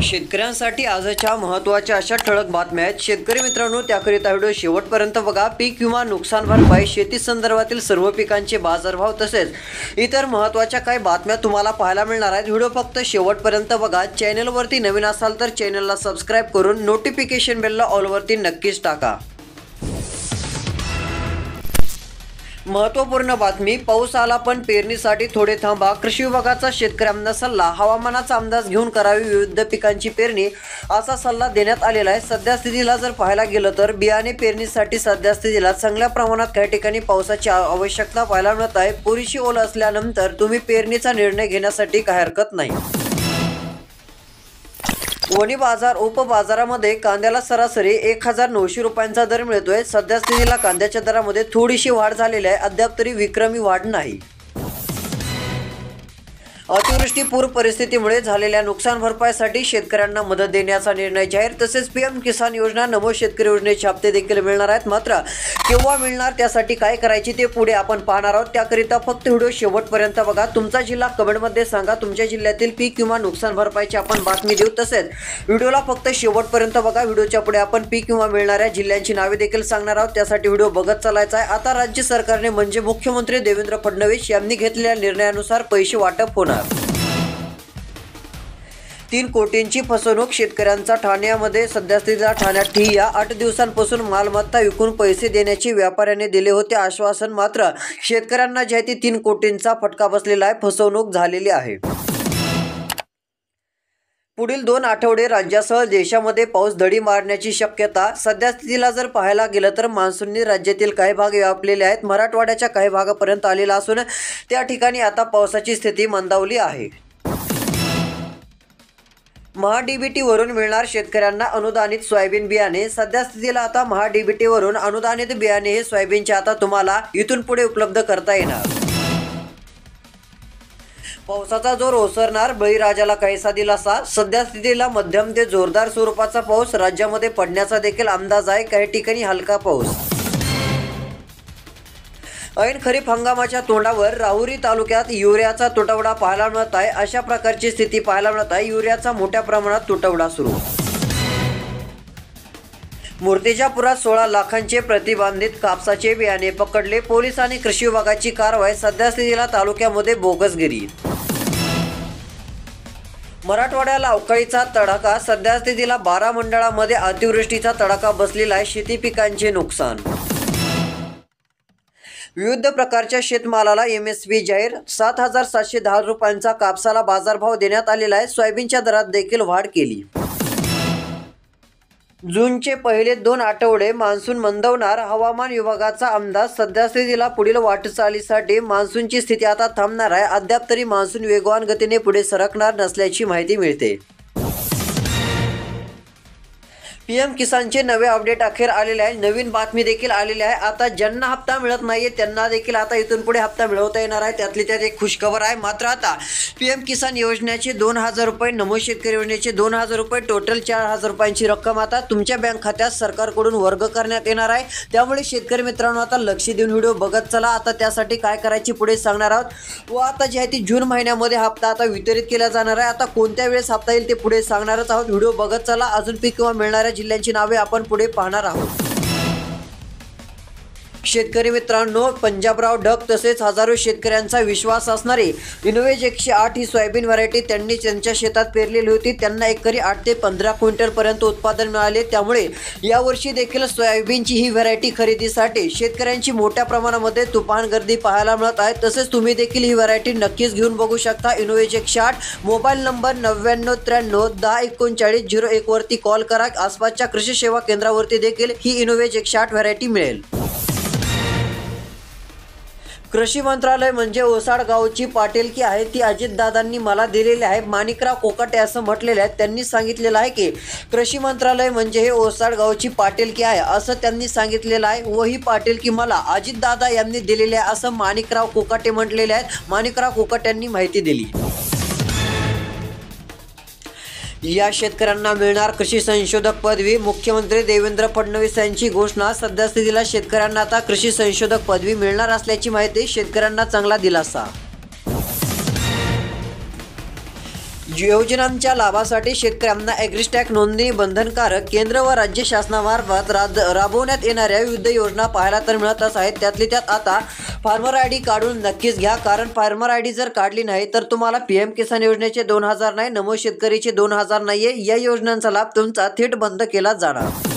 शेतकऱ्यांसाठी आजच्या महत्त्वाच्या अशा ठळक बातम्या आहेत। शेतकरी मित्रांनो, त्याकरिता व्हिडिओ शेवटपर्यंत बघा। पीक विमा, नुकसान भरपाई, शेती संदर्भातील सर्व पिकांचे बाजारभाव तसेच इतर महत्त्वाच्या काही बातम्या तुम्हाला पाहायला मिळणार आहेत। व्हिडिओ फक्त शेवटपर्यंत बघा। चॅनलवरती नवीन असाल तर चॅनलला सबस्क्राइब करून नोटिफिकेशन बेलला ऑलवरती नक्कीच टाका। महत्त्वपूर्ण बातमी, पाऊस आला पण पेरणीसाठी थोडे थांबा। कृषी विभागाचा शेतकऱ्यांना सल्ला, हवामानाचा अंदाज घेऊन करावी विविध पिकांची पेरणी, असा सल्ला देण्यात आलेला आहे। सध्या स्थितीला जर पाहायला गेलं तर बियाणे पेरणीसाठी सध्या स्थितीला चांगल्या प्रमाणात काही ठिकाणी पावसाची आवश्यकता पाहायला मिळत आहे। पुरेशी ओल असल्यानंतर तुम्ही पेरणीचा निर्णय घेण्यासाठी काही हरकत नाही। वणी बाजार उपबाजारामध्ये कांद्याला सरासरी 1900 रुपयांचा दर मिळतोय। सध्या स्थितीला कांद्याच्या दरामध्ये थोडीशी वाढ झालेली आहे, अद्याप तरी विक्रमी वाढ नाही। अतिवृष्टी पूर परिस्थितीमुळे झालेल्या नुकसान भरपाईसाठी शेतकऱ्यांना मदत देण्याचा निर्णय जाहीर। तसेच पीएम किसान योजना, नमो शेतकरी योजनेचे हप्ते देखील मिळणार आहेत। मात्र केव्हा मिळणार, त्यासाठी काय करायचे ते पुढे आपण पाहणार आहोत। त्याकरिता फक्त व्हिडिओ शेवटपर्यंत बघा। तुमचा जिल्हा कमेंटमध्ये सांगा। तुमच्या जिल्ह्यातील पीक किंवा नुकसान भरपाईची आपण बातमी देऊ। तसेच व्हिडिओला फक्त शेवटपर्यंत बघा। व्हिडिओच्या पुढे आपण पीक किंवा मिळणाऱ्या जिल्ह्यांची नावे देखील सांगणार आहोत। त्यासाठी व्हिडिओ बघत चालायचा आहे। आता राज्य सरकारने म्हणजे मुख्यमंत्री देवेंद्र फडणवीस यांनी घेतलेल्या निर्णयानुसार पैसे वाटप होणार। 3 कोटींची फसवणूक शेतकऱ्यांचा ठाण्यामध्ये। सध्या स्थितीला ठाण्यात ठिय्या 8 दिवसांपासून मालमत्ता विकून पैसे देण्याचे व्यापाऱ्याने दिले होते आश्वासन। मात्र शेतकऱ्यांना जे आहे ते 3 कोटींचा फटका बसलेला आहे, फसवणूक झालेली आहे। पुढील 2 आठवडे राज्यासह देशामध्ये पाऊस धडी मारण्याची शक्यता। सध्या स्थितीला जर पाहायला गेलं तर मान्सूनने राज्यातील काही भाग व्यापलेले आहेत। मराठवाड्याच्या काही भागापर्यंत आलेला असून त्या ठिकाणी आता पावसाची स्थिती मंदावली आहे। महाडीबीटी वरून मिळणार शेतकऱ्यांना अनुदानित सोयाबीन बियाणे। सध्या स्थितीला आता महाडीबीटी वरून अनुदानित बियाणे हे सोयाबीनचे आता तुम्हाला इथून पुढे उपलब्ध करता येणार। पावसाचा जोर ओसरणार, बळीराजाला काहीसा दिलासा। सध्या स्थितीला मध्यम ते जोरदार स्वरूपाचा पाऊस राज्यामध्ये पडण्याचा देखील अंदाज आहे। काही ठिकाणी हलका पाऊस। ऐन खरीप हंगामाच्या तोंडावर राहुरी तालुक्यात युरियाचा तुटवडा पाहायला मिळत आहे। अशा प्रकारची स्थिती पाहायला मिळत आहे। युरियाचा मोठ्या प्रमाणात तुटवडा सुरू। मूर्तिजापुरात 16 लाखांचे प्रतिबंधित कापसाचे बियाणे पकडले, पोलीस आणि कृषी विभागाची कारवाई। सध्या स्थितीला तालुक्यामध्ये बोगसगिरी। मराठवाड्याला अवकाळीचा तडाखा। सध्या स्थितीला 12 मंडळामध्ये अतिवृष्टीचा तडाखा बसलेला आहे। शेती पिकांचे नुकसान। विविध प्रकारच्या शेतमालाला MSP जाहीर। 7,710 रुपयांचा कापसाला बाजारभाव देण्यात आलेला आहे। सोयाबीनच्या दरात देखील वाढ केली। जूनचे पहिले 2 आठवडे मान्सून मंदवणार, हवामान विभागाचा अंदाज। सध्या स्थितीला पुढील वाटचालीसाठी मान्सूनची स्थिती आता थांबणार आहे। अद्याप तरी मान्सून वेगवान गतीने पुढे सरकणार नसल्याची माहिती मिळते। पीएम किसानचे नवे अपडेट अखेर आलेले आहे। नवीन बातमी देखील आलेली आहे। आता ज्यांना हप्ता मिळत नाहीये त्यांना देखील आता इथून पुढे हप्ता मिळवता येणार आहे। त्यातली त्यात एक खुशखबर आहे। मात्र आता पीएम किसान योजनेचे 2,000 रुपये, नमो शेतकरी योजनेचे 2,000 रुपये, टोटल 4,000 रुपयांची रक्कम आता तुमच्या बँक खात्यात सरकारकडून वर्ग करण्यात येणार आहे। त्यामुळे शेतकरी मित्रांनो, आता लक्ष देऊन व्हिडिओ बघत चला। आता त्यासाठी काय करायची पुढे सांगणार आहोत। व आता जे आहे ती जून महिन्यामध्ये हप्ता आता वितरित केला जाणार आहे। आता कोणत्या वेळेस हप्ता येईल ते पुढे सांगणारच आहोत। व्हिडिओ बघत चला। अजून पीक किंवा मिळणाऱ्या जिल्ह्यांची नावे आपण पुढे पाहणार आहोत। शेतकरी मित्रांनो, पंजाबराव ढग तसेच हजारो शेतकऱ्यांचा विश्वास असणारी इनोवेज 108 ही सोयाबीन व्हरायटी त्यांनी त्यांच्या शेतात पेरलेली होती। त्यांना एकरी 8 ते 15 क्विंटल पर्यंत उत्पादन मिळाले। त्यामुळे यावर्षी देखील सोयाबीनची ही व्हरायटी खरेदीसाठी शेतकऱ्यांची मोठ्या प्रमाणामध्ये तुफान गर्दी पाहायला मिळत आहे। तसेच तुम्ही देखील ही व्हरायटी नक्कीच घेऊन बघू शकता। इनोवेज 108, मोबाईल नंबर 9993 1039 01 वरती कॉल करा। आसपासच्या कृषी सेवा केंद्रावरती देखील ही इनोवेज 108 व्हरायटी मिळेल। कृषी मंत्रालय म्हणजे ओसाड गावची पाटीलकी आहे, ती अजितदादांनी मला दिलेली आहे। माणिकराव कोकाटे असं म्हटलेलं आहे। त्यांनी सांगितलेलं आहे की कृषी मंत्रालय म्हणजे हे ओसाड गावची पाटीलकी आहे असं त्यांनी सांगितलेलं आहे। व ही पाटीलकी मला अजितदादा यांनी दिलेली आहे असं माणिकराव कोकाटे म्हटलेले आहेत। माणिकराव कोकाटे यांनी माहिती दिली। या शेतकऱ्यांना मिळणार कृषी संशोधक पदवी। मुख्यमंत्री देवेंद्र फडणवीस यांची घोषणा। सध्या स्थितीला शेतकऱ्यांना आता कृषी संशोधक पदवी मिळणार असल्याची माहिती। शेतकऱ्यांना चांगला दिलासा। योजनांच्या लाभासाठी शेतकऱ्यांना ॲग्रिस्टॅग नोंदणी बंधनकारक. केंद्र व राज्य शासनामार्फत राबवण्यात येणाऱ्या विविध योजना पाहायला तर मिळतच आहेत. त्यातली त्यात आता फार्मर आय डी काढून नक्कीच घ्या, कारण फार्मर आय डी जर काढली नाही तर तुम्हाला PM किसान योजनेचे 2,000 नाही, नमो शेतकरीचे 2,000 नाहीये, या योजनांचा लाभ तुमचा थेट बंद केला जाणार.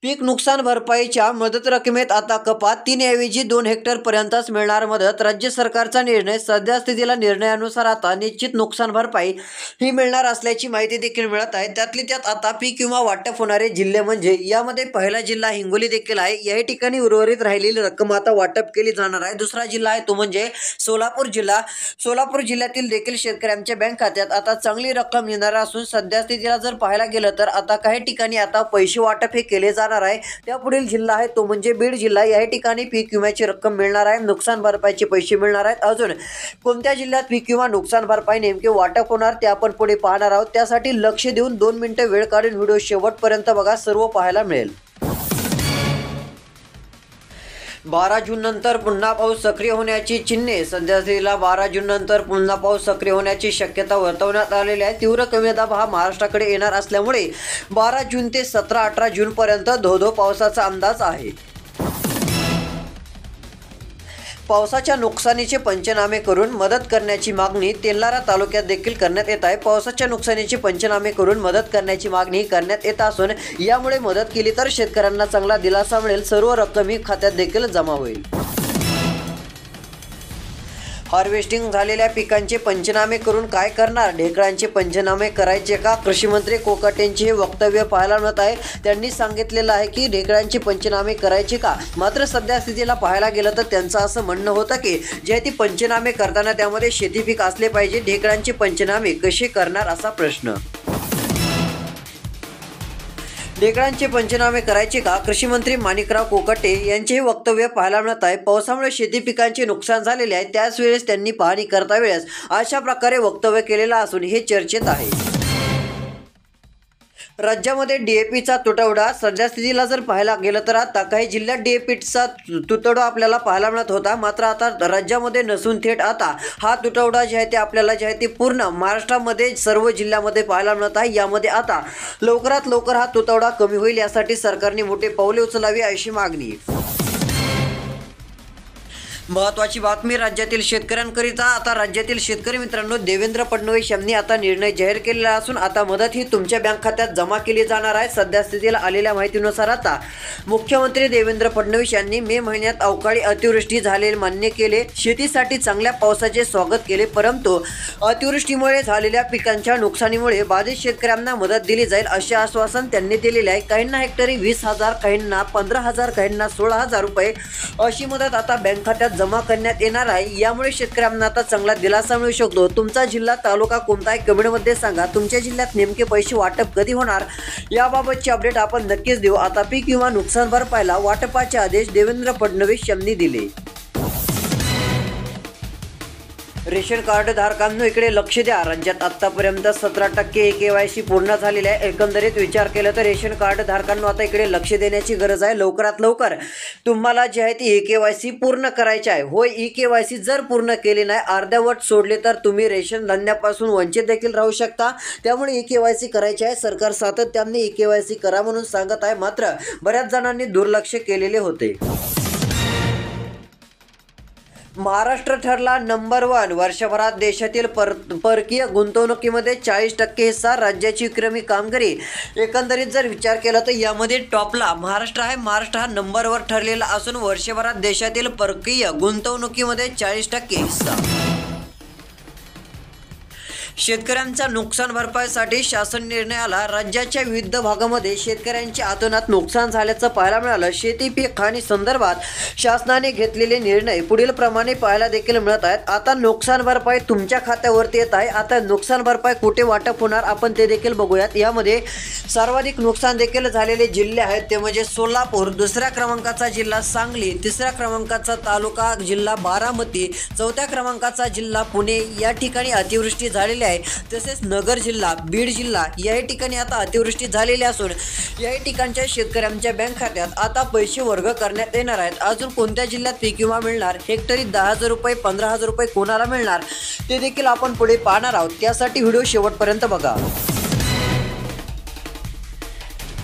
पीक नुकसान भरपाईच्या मदत रकमेत आता कपात. 3 ऐवजी 2 हेक्टर पर्यंतच मिळणार मदत. राज्य सरकारचा निर्णय. सध्या स्थितीला निर्णयानुसार आता निश्चित नुकसान भरपाई ही मिळणार असल्याची माहिती देखील मिळत आहे. त्यातली त्यात आता पीक विमा वाटप होणारे जिल्हे म्हणजे यामध्ये पहिला जिल्हा हिंगोली देखील आहे. याही ठिकाणी उर्वरित राहिलेली रक्कम आता वाटप केली जाणार आहे. दुसरा जिल्हा आहे तो म्हणजे सोलापूर जिल्हा. सोलापूर जिल्ह्यातील देखील शेतकऱ्यांच्या बँक खात्यात आता चांगली रक्कम येणार असून सध्या स्थितीला जर पाहायला गेलं तर आता काही ठिकाणी आता पैसे वाटप हे केले जाणार आहे. त्यापुढील जिल्हा आहे तो म्हणजे बीड जिल्हा. या ठिकाणी पीक विम्याची रक्कम मिळणार आहे, नुकसान भरपाईचे पैसे मिळणार आहेत. अजून कोणत्या जिल्ह्यात पीक विमा नुकसान भरपाई नेमके वाटप होणार ते आपण पुढे पाहणार आहोत. त्यासाठी लक्ष देऊन 2 मिनिटं वेळ काढून व्हिडिओ शेवटपर्यंत बघा, सर्व पाहायला मिळेल. 12 जून नंतर पुन्हा पाऊस सक्रिय होण्याची चिन्हे. सध्या स्थितीला 12 जून नंतर पुन्हा पाऊस सक्रिय होण्याची शक्यता वर्तवण्यात आलेली आहे. तीव्र कमी दाब हा महाराष्ट्राकडे येणार असल्यामुळे 12 जून ते 17-18 जून पर्यंत धो पावसाचा अंदाज आहे. पावसाच्या नुकसानीचे पंचनामे करून मदत करण्याची मागणी तेल्हारा तालुक्यात देखील करण्यात येत आहे. पावसाच्या नुकसानीचे पंचनामे करून मदत करण्याची मागणी करण्यात येत असून यामुळे मदत केली तर शेतकऱ्यांना चांगला दिलासा मिळेल. सर्व रक्कम ही खात्यात देखील जमा होईल. हार्वेस्टिंग झालेल्या पिकांचे पंचनामे करून काय करणार? ढेकळांचे पंचनामे करायचे का? कृषी मंत्री कोकाटेंचे हे वक्तव्य पाहायला मिळत आहे. त्यांनी सांगितलेलं आहे की ढेकळांचे पंचनामे करायचे का? मात्र सध्या स्थितीला पाहायला गेलं तर त्यांचं असं म्हणणं होतं की जे ती पंचनामे करताना त्यामध्ये शेती पीक असले पाहिजे. ढेकळांचे पंचनामे कसे करणार असा प्रश्न. ढेकळांचे पंचनामे करायचे का? कृषी मंत्री माणिकराव कोकाटे यांचे हे वक्तव्य पाहायला मिळत आहे. पावसामुळे शेती पिकांचे नुकसान झालेले आहे, त्याच वेळेस त्यांनी पाहणी करता वेळेस अशा प्रकारे वक्तव्य केलेलं असून हे चर्चेत आहे. राज्यामध्ये DAPचा तुटवडा. सध्या स्थितीला जर पाहायला गेलं तर आता काही जिल्ह्यात DAPचा तुटवडा आपल्याला पाहायला मिळत होता, मात्र आता राज्यामध्ये नसून थेट आता हा तुटवडा जे आहे ते आपल्याला जे आहे ते पूर्ण महाराष्ट्रामध्ये सर्व जिल्ह्यामध्ये पाहायला मिळत आहे. यामध्ये आता लवकरात लवकर हा तुटवडा कमी होईल यासाठी सरकारने मोठे पावले उचलावी अशी मागणी. महत्त्वाची बातमी राज्यातील शेतकऱ्यांकरिता. आता राज्यातील शेतकरी मित्रांनो, देवेंद्र फडणवीस यांनी आता निर्णय जाहीर केलेला असून आता मदत ही तुमच्या बँक खात्यात जमा केली जाणार आहे. सध्या स्थितीला आलेल्या माहितीनुसार आता मुख्यमंत्री देवेंद्र फडणवीस यांनी मे महिन्यात अवकाळी अतिवृष्टी झालेले मान्य केले. शेतीसाठी चांगल्या पावसाचे स्वागत केले, परंतु अतिवृष्टीमुळे झालेल्या पिकांच्या नुकसानीमुळे बाधित शेतकऱ्यांना मदत दिली जाईल असे आश्वासन त्यांनी दिलेले आहे. काहींना हेक्टरी 20,000, काहींना 15,000, काहींना 16,000 रुपये अशी मदत आता बँक खात्यात जमा करण्यात येणार आहे. यामुळे शेतकऱ्यांना आता चांगला दिलासा मिळू शकतो. तुमचा जिल्हा तालुका कोणता आहे कमेंटमध्ये सांगा. तुमच्या जिल्ह्यात नेमके पैसे वाटप कधी होणार याबाबतची अपडेट आपण नक्कीच देऊ. आता पीक विमा नुकसान भरपाईला वाटपाचे आदेश देवेंद्र फडणवीस यांनी दिले. रेशन कार्ड धारकांनो इकडे लक्ष द्या. राज्यात आतापर्यंत 17% KYC पूर्ण झालेले आहे. एकंदरीत विचार केला तर रेशन कार्ड धारकांनो आता इकडे लक्ष देण्याची गरज आहे. लवकरात लवकर तुम्हाला जे आहे ती KYC पूर्ण करायची आहे. होय, KYC जर पूर्ण केली नाही, अर्ध्यावट सोडले तर तुम्ही रेशन धान्यापासून वंचित देखील राहू शकता. त्यामुळे KYC करायची आहे. सरकार सातत्याने KYC करा म्हणून सांगत आहे, मात्र बऱ्याच जणांनी दुर्लक्ष केलेले होते. महाराष्ट्र ठरला नंबर 1. वर्षभरात देशातील परकीय गुंतवणुकीमध्ये 40% हिस्सा. राज्याची विक्रमी कामगिरी. एकंदरीत जर विचार केला तर यामध्ये टॉपला महाराष्ट्र आहे. महाराष्ट्र हा नंबर 1 ठरलेला असून वर्षभरात देशातील परकीय गुंतवणुकीमध्ये 40% हिस्सा. शेतकऱ्यांच्या नुकसान भरपाईसाठी शासन निर्णय आला. राज्याच्या विविध भागामध्ये शेतकऱ्यांच्या आतोनात नुकसान झाल्याचं पाहायला मिळालं. शेती पीक हानी संदर्भात शासनाने घेतलेले निर्णय पुढील प्रमाणे पाहायला देखील मिळत आहेत. आता नुकसान भरपाई तुमच्या खात्यावरती येत आहे. आता नुकसान भरपाई कुठे वाटप होणार आपण ते देखील बघूयात. यामध्ये सर्वाधिक नुकसान देखील झालेले जिल्हे आहेत ते म्हणजे सोलापूर, दुसऱ्या क्रमांकाचा जिल्हा सांगली, तिसऱ्या क्रमांकाचा तालुका जिल्हा बारामती, चौथ्या क्रमांकाचा जिल्हा पुणे. या ठिकाणी अतिवृष्टी झालेली झालेली आहे। तसेच नगर जिल्हा, बीड जिल्हा याही ठिकाणी आता अतिवृष्टी झालेली असून याही ठिकाणच्या शेतकऱ्यांच्या बँक खात्यात आता पैसे वर्ग करण्यात येणार आहेत। अजून कोणत्या जिल्ह्यात पीक विमा मिळणार, हेक्टरी 10,000 रुपये 15,000 रुपये कोणाला मिळणार ते देखील आपण पुढे पाहणार आहोत। त्यासाठी व्हिडिओ शेवटपर्यंत बघा।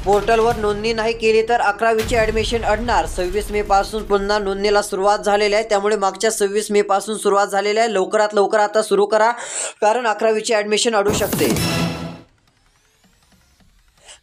पोर्टलवर नोंदणी नाही केली तर 11वीचे ॲडमिशन अडणार। 26 मे पासून पुन्हा नोंदणीला सुरुवात झालेली आहे। त्यामुळे मागच्या 26 मे पासून सुरुवात झालेली आहे। लवकरात लवकर आता सुरू करा, कारण 11वीचे ॲडमिशन अडू शकते।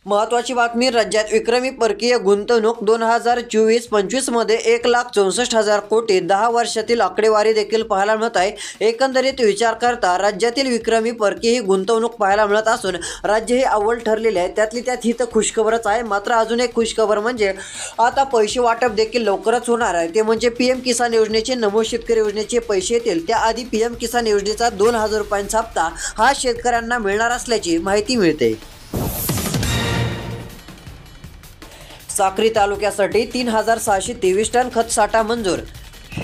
महत्त्वाची बातमी, राज्यात विक्रमी परकीय गुंतवणूक 2024-25 मध्ये 1,64,000 कोटी 10 वर्षातील आकडेवारी देखील पाहायला मिळत आहे। एकंदरीत विचार करता राज्यातील विक्रमी परकीय गुंतवणूक पाहायला मिळत असून राज्य हे अव्वल ठरलेले आहे। त्यातली त्यात ही तर खुशखबरच आहे। मात्र अजून एक खुशखबर म्हणजे आता पैसे वाटप देखील लवकरच होणार आहे। ते म्हणजे PM किसान योजनेचे, नमो शेतकरी योजनेचे पैसे येतील। त्याआधी PM किसान योजनेचा 2,000 रुपयांचा हप्ता हा शेतकऱ्यांना मिळणार असल्याची माहिती मिळते। साक्री तालुक्यासाठी 3,623 टन खत साठा मंजूर।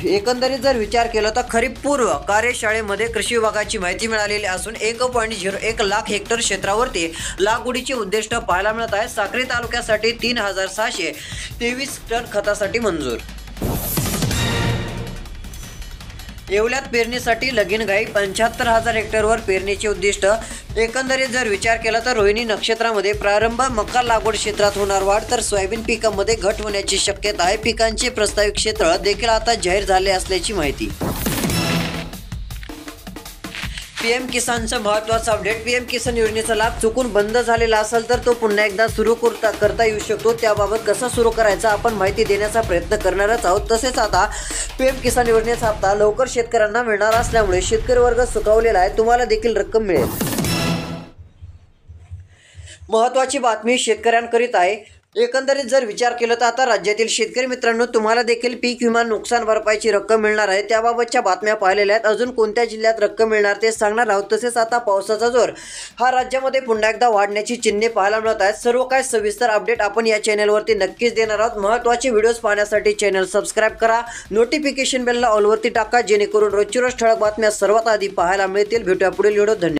एकंदरीत जर विचार केला तर खरीप पूर्व कार्यशाळेमध्ये कृषी विभागाची माहिती मिळालेली असून 1.01 लाख हेक्टर क्षेत्रावरती लागवडीचे उद्दिष्ट पाहायला मिळत आहे। साक्री तालुक्यासाठी 3,623 टन खतासाठी मंजूर। येवल्यात पेरणीसाठी लगीनघाई, 75,000 हेक्टरवर पेरणीचे उद्दिष्ट। एकंदरीत जर विचार केला तर रोहिणी नक्षत्रामध्ये प्रारंभ, मका लागवड क्षेत्रात होणार वाढ, तर सोयाबीन पिकामध्ये घट होण्याची शक्यता आहे। पिकांचे प्रस्तावित क्षेत्र देखील आता जाहीर झाले असल्याची माहिती। PM किसानचं महत्त्वाचं अपडेट, PM किसान योजनेचा लाभ चुकून बंद झालेला असेल तर तो पुन्हा एकदा सुरू करता येऊ शकतो। त्याबाबत कसा सुरू करायचा आपण माहिती देण्याचा प्रयत्न करणारच आहोत। तसेच आता PM किसान योजनेचा हप्ता लवकर शेतकऱ्यांना मिळणार असल्यामुळे शेतकरी वर्ग सुखावलेला आहे, तुम्हाला देखील रक्कम मिळेल। महत्त्वाची बातमी शेतकऱ्यांकरिता आहे। एकंदरीत जर विचार केला तर आता राज्यातील शेतकरी मित्रांनो, तुम्हाला देखील पीक विमा नुकसान भरपाईची रक्कम मिळणार आहे। त्याबाबतच्या बातम्या पाहिलेल्या आहेत। अजून कोणत्या जिल्ह्यात रक्कम मिळणार ते सांगणार आहोत। तसेच आता पावसाचा जोर हा राज्यामध्ये पुन्हा एकदा वाढण्याची चिन्हे पाहायला मिळत आहेत। सर्व काय सविस्तर अपडेट आपण या चॅनलवरती नक्कीच देणार आहोत। महत्त्वाचे व्हिडिओज पाहण्यासाठी चॅनल सबस्क्राईब करा, नोटिफिकेशन बेलला ऑलवरती टाका, जेणेकरून रोजची रोज ठळक बातम्या सर्वात आधी पाहायला मिळतील। भेटूया पुढील व्हिडिओ। धन्यवाद।